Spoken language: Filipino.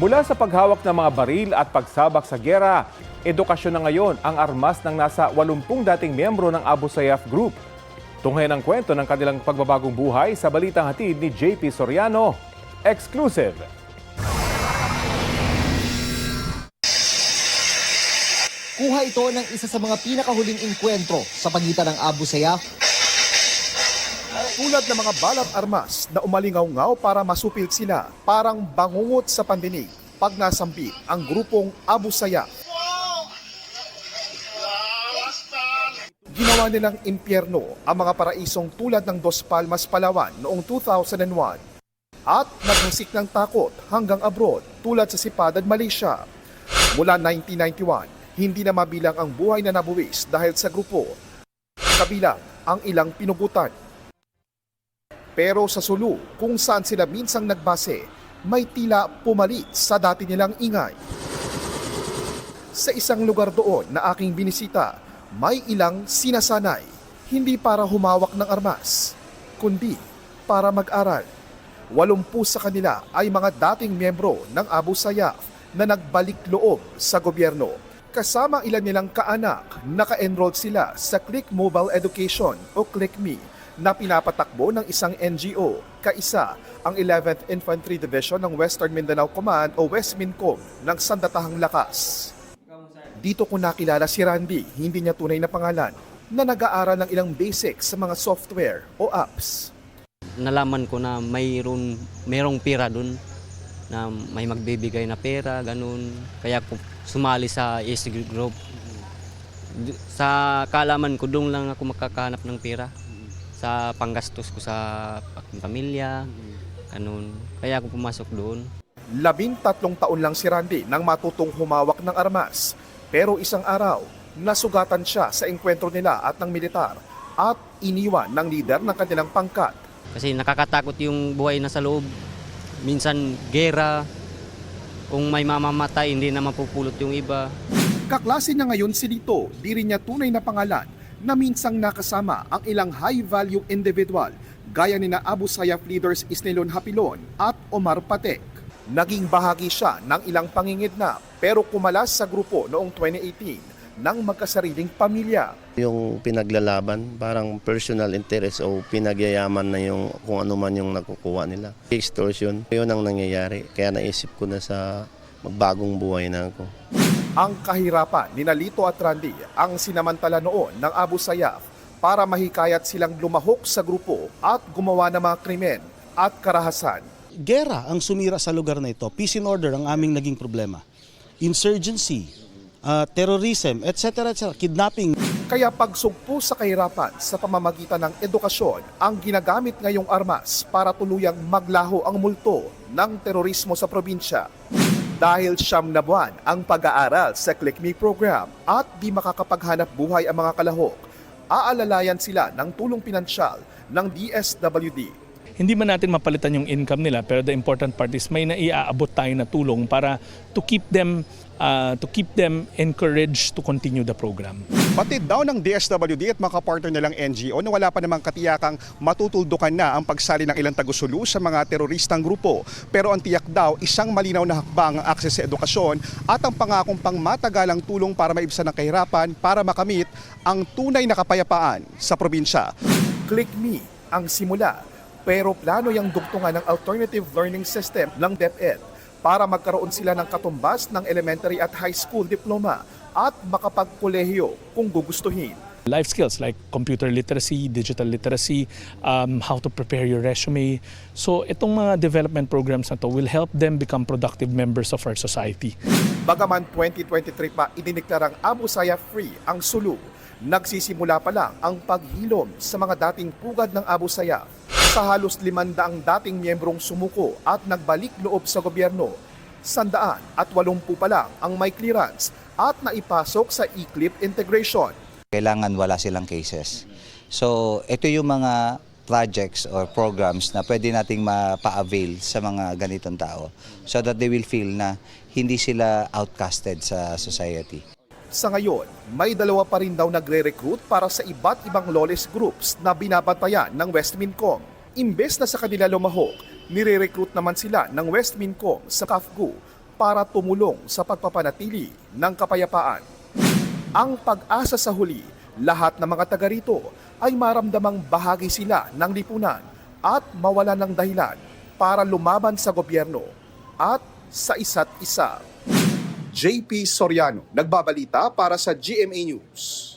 Mula sa paghawak ng mga baril at pagsabak sa gera, edukasyon na ngayon ang armas ng nasa 80 dating miyembro ng Abu Sayyaf Group. Tunghayan ang kwento ng kanilang pagbabagong buhay sa balitang hatid ni JP Soriano. Exclusive! Kuha ito ng isa sa mga pinakahuling engkwentro sa pagitan ng Abu Sayyaf. Tulad ng mga balat armas na umalingaw-ngaw para masupil sila, parang bangungot sa pandinig pag nasambit ang grupong Abu Sayyaf. Ginawa nilang impyerno ang mga paraisong tulad ng Dos Palmas, Palawan noong 2001 at naghusik ng takot hanggang abroad tulad sa Sipadad, Malaysia. Mula 1991, hindi na mabilang ang buhay na nabuwis dahil sa grupo, kabilang ang ilang pinugutan. Pero sa Sulu, kung saan sila minsang nagbase, may tila pumalit sa dati nilang ingay. Sa isang lugar doon na aking binisita, may ilang sinasanay, hindi para humawak ng armas, kundi para mag-aral. 80 sa kanila ay mga dating miyembro ng Abu Sayyaf na nagbalik loob sa gobyerno. Kasama ilan nilang kaanak, naka-enroll sila sa Click Mobile Education o Click Me na pinapatakbo ng isang NGO, kaisa ang 11th Infantry Division ng Western Mindanao Command o Westmincom ng Sandatahang Lakas. Dito ko nakilala si Randy, hindi niya tunay na pangalan, na nag-aaral ng ilang basics sa mga software o apps. Nalaman ko na mayroong pera dun, na may magbibigay na pera, ganun. Kaya ko sumali sa ESG group. Sa kaalaman ko, doon lang ako makakahanap ng pera sa panggastos ko sa pamilya, ganun. Kaya ako pumasok doon. 13 taon lang si Randy nang matutong humawak ng armas. Pero isang araw, nasugatan siya sa engkwentro nila at ng militar at iniwan ng lider ng kanilang pangkat. Kasi nakakatakot yung buhay na sa loob. Minsan gera, kung may mamamatay, hindi na mapupulot yung iba. Kaklase niya ngayon si Lito, di rin niya tunay na pangalan, na minsang nakasama ang ilang high-value individual gaya ni na Abu Sayyaf leaders Isnilon Hapilon at Omar Patek. Naging bahagi siya ng ilang pangingidnap pero kumalas sa grupo noong 2018 ng magkasariling pamilya. Yung pinaglalaban, parang personal interest o pinagyayaman na yung kung ano man yung nakukuha nila. Extortion, yun ang nangyayari. Kaya naisip ko na sa magbagong buhay na ako. Ang kahirapan ni Lito at Randy ang sinamantala noon ng Abu Sayyaf para mahikayat silang lumahok sa grupo at gumawa ng mga krimen at karahasan. Gera ang sumira sa lugar na ito. Peace and order ang aming naging problema. Insurgency, terrorism, etc. kidnapping. Kaya pagsugpo sa kahirapan sa pamamagitan ng edukasyon ang ginagamit ngayong armas para tuluyang maglaho ang multo ng terorismo sa probinsya. Dahil 9 na buwan ang pag-aaral sa Click Me program at di makakapaghanap buhay ang mga kalahok, aalalayan sila ng tulong pinansyal ng DSWD. Hindi man natin mapalitan yung income nila, pero the important part is may naiaabot tayo na tulong para to keep them encouraged to continue the program. Batid daw ng DSWD at mga partner nilang NGO na wala pa namang katiyakang matutuldukan na ang pagsali ng ilang taga-Sulu sa mga teroristang grupo. Pero ang tiyak daw, isang malinaw na hakbang ang akses sa edukasyon at ang pangakong pangmatagalang tulong para maibsan ang kahirapan para makamit ang tunay na kapayapaan sa probinsya. Click Me ang simula, pero plano yung dugtungan ng alternative learning system ng DepEd para magkaroon sila ng katumbas ng elementary at high school diploma at makapagkolehiyo kung gugustuhin. Life skills like computer literacy, digital literacy, how to prepare your resume. So itong mga development programs na to will help them become productive members of our society. Bagaman 2023 pa idiniklarang Abu Sayyaf Free ang Sulu, nagsisimula pa lang ang paghilom sa mga dating pugad ng Abu Sayyaf. Sa halos 500 dating miyembrong sumuko at nagbalik loob sa gobyerno, 180 pa lang ang may clearance at naipasok sa e-clip integration. Kailangan wala silang cases. So ito yung mga projects or programs na pwede nating mapa-avail sa mga ganitong tao so that they will feel na hindi sila outcasted sa society. Sa ngayon, may 2 pa rin daw nagre-recruit para sa iba't ibang lawless groups na binabantayan ng Westmincom. Imbes na sa kanila lumahok, nire-recruit naman sila ng Westmincom sa CAFGU para tumulong sa pagpapanatili ng kapayapaan. Ang pag-asa sa huli, lahat ng mga taga rito ay maramdamang bahagi sila ng lipunan at mawalan ng dahilan para lumaban sa gobyerno at sa isa't isa. JP Soriano, nagbabalita para sa GMA News.